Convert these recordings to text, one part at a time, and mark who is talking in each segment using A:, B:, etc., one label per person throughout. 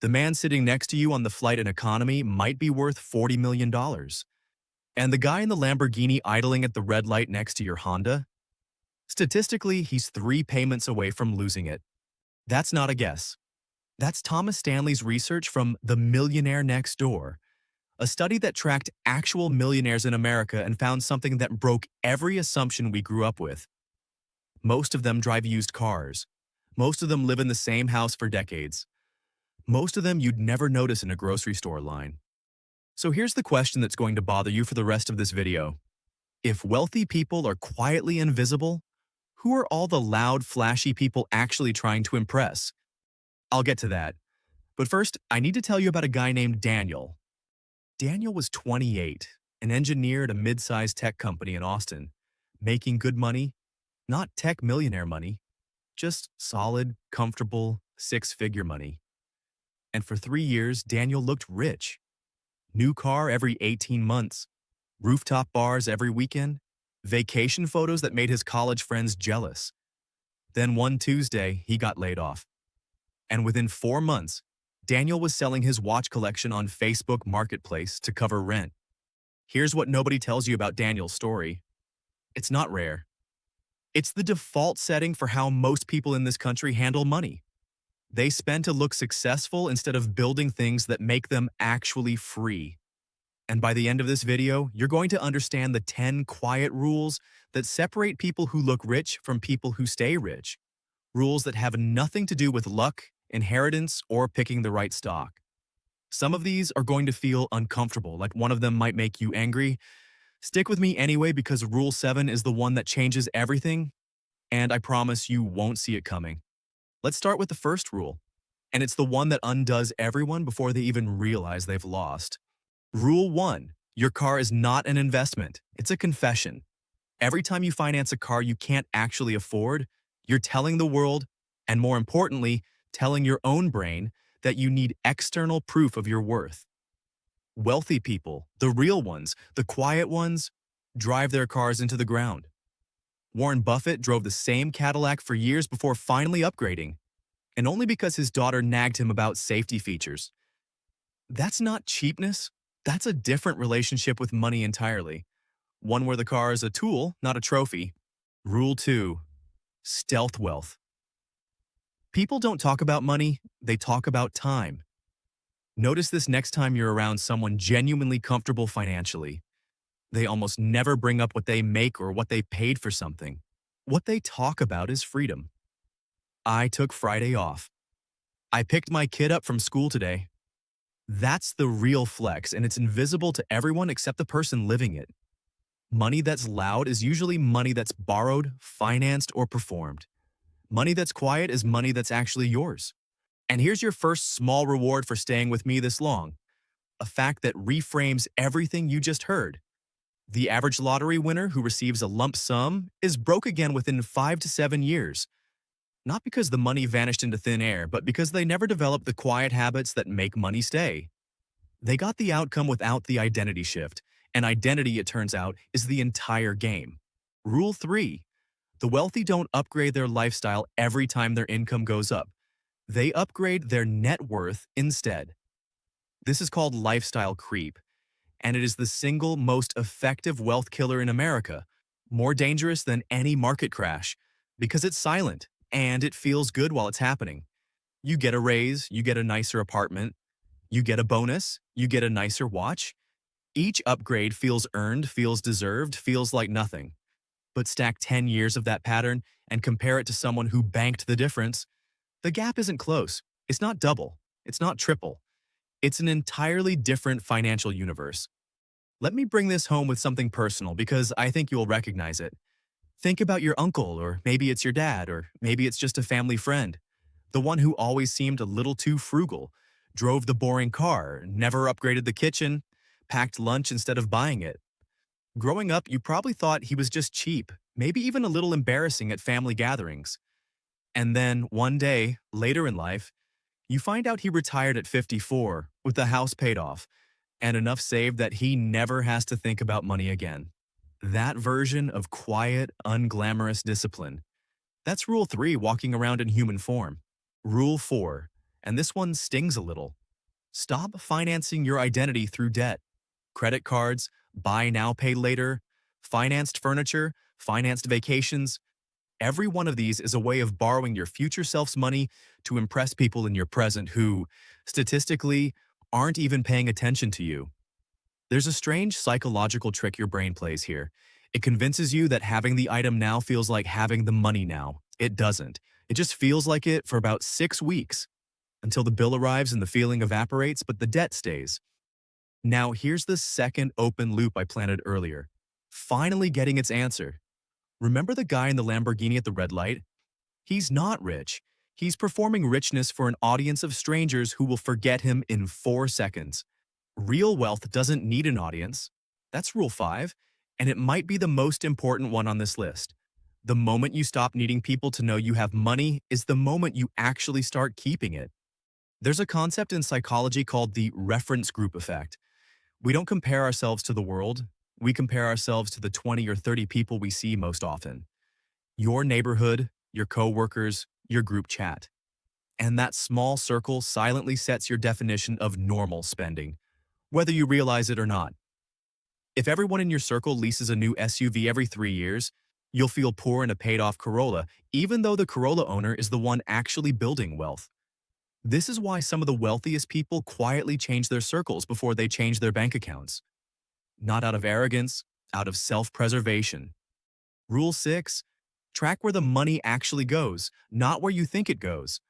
A: The man sitting next to you on the flight in economy might be worth $40 million. dollars. And the guy in the Lamborghini idling at the red light next to your Honda? Statistically, he's 3 payments away from losing it. That's not a guess. That's Thomas Stanley's research from The Millionaire Next Door, a study that tracked actual millionaires in America and found something that broke every assumption we grew up with. Most of them drive used cars. Most of them live in the same house for decades. Most of them you'd never notice in a grocery store line. So here's the question that's going to bother you for the rest of this video. If wealthy people are quietly invisible, who are all the loud, flashy people actually trying to impress? I'll get to that. But first, I need to tell you about a guy named Daniel. Daniel was 28, an engineer at a mid-sized tech company in Austin, making good money, not tech millionaire money, just solid, comfortable, six-figure money. And for 3 years, Daniel looked rich. New car every 18 months, rooftop bars every weekend, vacation photos that made his college friends jealous. Then one Tuesday, he got laid off. And within 4 months, Daniel was selling his watch collection on Facebook Marketplace to cover rent. Here's what nobody tells you about Daniel's story. It's not rare. It's the default setting for how most people in this country handle money. They spend to look successful instead of building things that make them actually free. And by the end of this video, you're going to understand the 10 quiet rules that separate people who look rich from people who stay rich. Rules that have nothing to do with luck, inheritance, or picking the right stock. Some of these are going to feel uncomfortable, like one of them might make you angry. Stick with me anyway because Rule 7 is the one that changes everything, and I promise you won't see it coming. Let's start with the first rule, and it's the one that undoes everyone before they even realize they've lost. Rule 1, your car is not an investment, it's a confession. Every time you finance a car you can't actually afford, you're telling the world, and more importantly, telling your own brain that you need external proof of your worth. Wealthy people, the real ones, the quiet ones, drive their cars into the ground. Warren Buffett drove the same Cadillac for years before finally upgrading, and only because his daughter nagged him about safety features. That's not cheapness. That's a different relationship with money entirely. One where the car is a tool, not a trophy. Rule 2, stealth wealth. People don't talk about money, they talk about time. Notice this next time you're around someone genuinely comfortable financially. They almost never bring up what they make or what they paid for something. What they talk about is freedom. I took Friday off. I picked my kid up from school today. That's the real flex, and it's invisible to everyone except the person living it. Money that's loud is usually money that's borrowed, financed, or performed. Money that's quiet is money that's actually yours. And here's your first small reward for staying with me this long. A fact that reframes everything you just heard. The average lottery winner who receives a lump sum is broke again within 5 to 7 years. Not because the money vanished into thin air, but because they never developed the quiet habits that make money stay. They got the outcome without the identity shift, and identity, it turns out, is the entire game. Rule 3. The wealthy don't upgrade their lifestyle every time their income goes up. They upgrade their net worth instead. This is called lifestyle creep, and it is the single most effective wealth killer in America, more dangerous than any market crash, because it's silent and it feels good while it's happening. You get a raise, you get a nicer apartment, you get a bonus, you get a nicer watch. Each upgrade feels earned, feels deserved, feels like nothing. But stack 10 years of that pattern and compare it to someone who banked the difference. The gap isn't close. It's not double. It's not triple. It's an entirely different financial universe. Let me bring this home with something personal because I think you'll recognize it. Think about your uncle, or maybe it's your dad, or maybe it's just a family friend. The one who always seemed a little too frugal, drove the boring car, never upgraded the kitchen, packed lunch instead of buying it. Growing up, you probably thought he was just cheap, maybe even a little embarrassing at family gatherings. And then, one day, later in life, you find out he retired at 54 with the house paid off and enough saved that he never has to think about money again. That version of quiet, unglamorous discipline. That's Rule 3 walking around in human form. Rule 4. And this one stings a little. Stop financing your identity through debt. Credit cards, buy now, pay later, financed furniture, financed vacations. Every one of these is a way of borrowing your future self's money to impress people in your present who, statistically, aren't even paying attention to you. There's a strange psychological trick your brain plays here. It convinces you that having the item now feels like having the money now. It doesn't. It just feels like it for about 6 weeks, until the bill arrives and the feeling evaporates, but the debt stays. Now, here's the second open loop I planted earlier, finally getting its answer. Remember the guy in the Lamborghini at the red light? He's not rich. He's performing richness for an audience of strangers who will forget him in 4 seconds. Real wealth doesn't need an audience. That's rule 5, and it might be the most important one on this list. The moment you stop needing people to know you have money is the moment you actually start keeping it. There's a concept in psychology called the reference group effect. We don't compare ourselves to the world. We compare ourselves to the 20 or 30 people we see most often. Your neighborhood, your coworkers, your group chat. And that small circle silently sets your definition of normal spending, whether you realize it or not. If everyone in your circle leases a new SUV every 3 years, you'll feel poor in a paid-off Corolla, even though the Corolla owner is the one actually building wealth. This is why some of the wealthiest people quietly change their circles before they change their bank accounts. Not out of arrogance, out of self-preservation. Rule 6. Track where the money actually goes, not where you think it goes.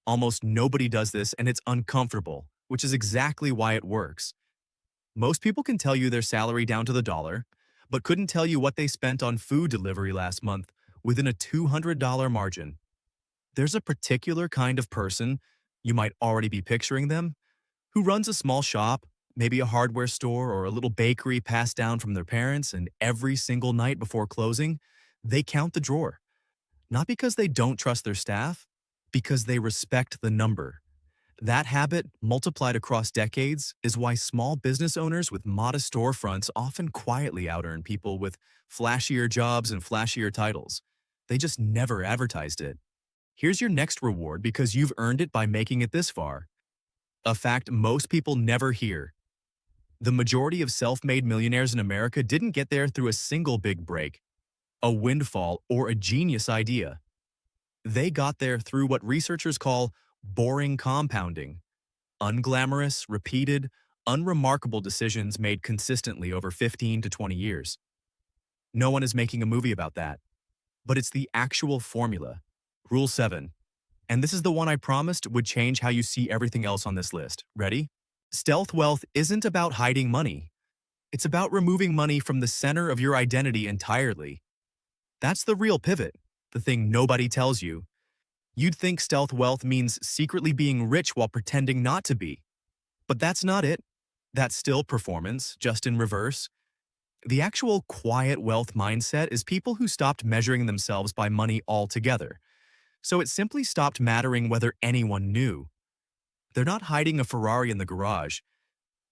A: Almost nobody does this, and it's uncomfortable, which is exactly why it works. Most people can tell you their salary down to the dollar, but couldn't tell you what they spent on food delivery last month within a $200 margin. There's a particular kind of person, you might already be picturing them, who runs a small shop, maybe a hardware store or a little bakery passed down from their parents, and every single night before closing, they count the drawer. Not because they don't trust their staff, because they respect the number. That habit, multiplied across decades, is why small business owners with modest storefronts often quietly out-earn people with flashier jobs and flashier titles. They just never advertised it. Here's your next reward because you've earned it by making it this far. A fact most people never hear. The majority of self-made millionaires in America didn't get there through a single big break, a windfall, or a genius idea. They got there through what researchers call boring compounding, unglamorous, repeated, unremarkable decisions made consistently over 15 to 20 years. No one is making a movie about that, but it's the actual formula. Rule 7. And this is the one I promised would change how you see everything else on this list. Ready? Stealth wealth isn't about hiding money. It's about removing money from the center of your identity entirely. That's the real pivot, the thing nobody tells you. You'd think stealth wealth means secretly being rich while pretending not to be. But that's not it. That's still performance, just in reverse. The actual quiet wealth mindset is people who stopped measuring themselves by money altogether. So it simply stopped mattering whether anyone knew. They're not hiding a Ferrari in the garage.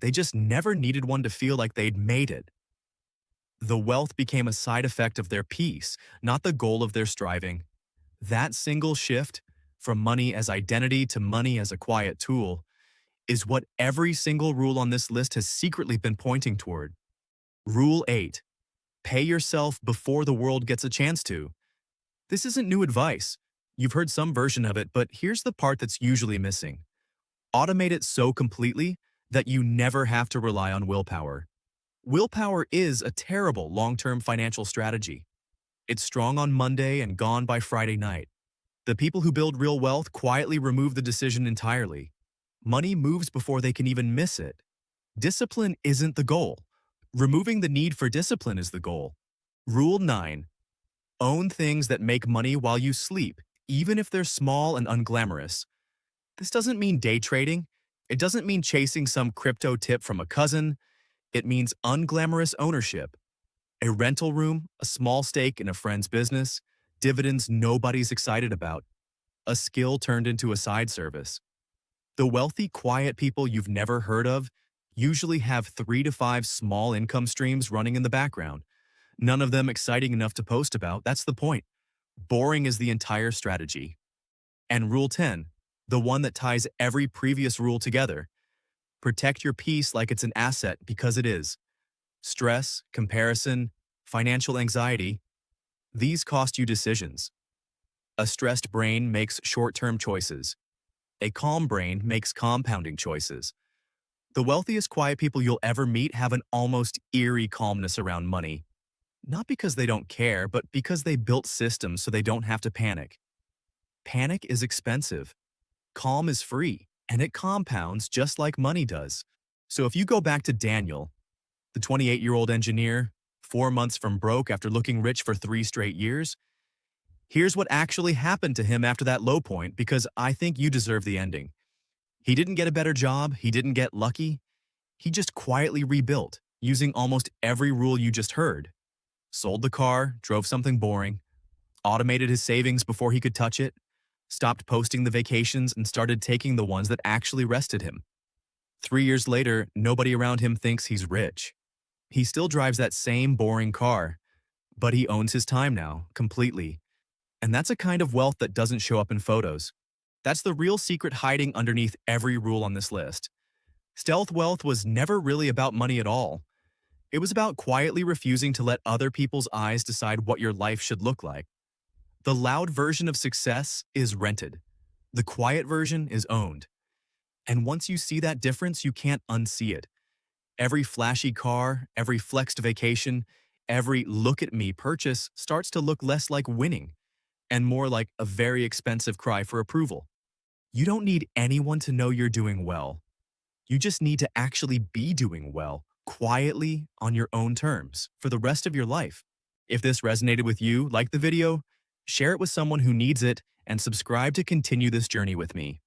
A: They just never needed one to feel like they'd made it. The wealth became a side effect of their peace, not the goal of their striving. That single shift, from money as identity to money as a quiet tool, is what every single rule on this list has secretly been pointing toward. Rule 8. Pay yourself before the world gets a chance to. This isn't new advice. You've heard some version of it, but here's the part that's usually missing. Automate it so completely that you never have to rely on willpower. Willpower is a terrible long-term financial strategy. It's strong on Monday and gone by Friday night. The people who build real wealth quietly remove the decision entirely. Money moves before they can even miss it. Discipline isn't the goal. Removing the need for discipline is the goal. Rule 9. Own things that make money while you sleep, even if they're small and unglamorous. This doesn't mean day trading. It doesn't mean chasing some crypto tip from a cousin. It means unglamorous ownership. A rental room, a small stake in a friend's business, dividends nobody's excited about, a skill turned into a side service. The wealthy, quiet people you've never heard of usually have 3 to 5 small income streams running in the background. None of them exciting enough to post about. That's the point. Boring is the entire strategy. And Rule 10. the one that ties every previous rule together. Protect your peace like it's an asset because it is. Stress, comparison, financial anxiety, these cost you decisions. A stressed brain makes short-term choices. A calm brain makes compounding choices. The wealthiest quiet people you'll ever meet have an almost eerie calmness around money. Not because they don't care, but because they built systems so they don't have to panic. Panic is expensive. Calm is free, and it compounds just like money does. So if you go back to Daniel, the 28-year-old engineer, 4 months from broke after looking rich for 3 straight years, here's what actually happened to him after that low point, because I think you deserve the ending. He didn't get a better job, he didn't get lucky. He just quietly rebuilt, using almost every rule you just heard. Sold the car, drove something boring, automated his savings before he could touch it, stopped posting the vacations and started taking the ones that actually rested him. 3 years later, nobody around him thinks he's rich. He still drives that same boring car, but he owns his time now, completely. And that's a kind of wealth that doesn't show up in photos. That's the real secret hiding underneath every rule on this list. Stealth wealth was never really about money at all. It was about quietly refusing to let other people's eyes decide what your life should look like. The loud version of success is rented. The quiet version is owned. And once you see that difference, you can't unsee it. Every flashy car, every flexed vacation, every look at me purchase starts to look less like winning and more like a very expensive cry for approval. You don't need anyone to know you're doing well. You just need to actually be doing well, quietly, on your own terms, for the rest of your life. If this resonated with you, like the video, share it with someone who needs it, and subscribe to continue this journey with me.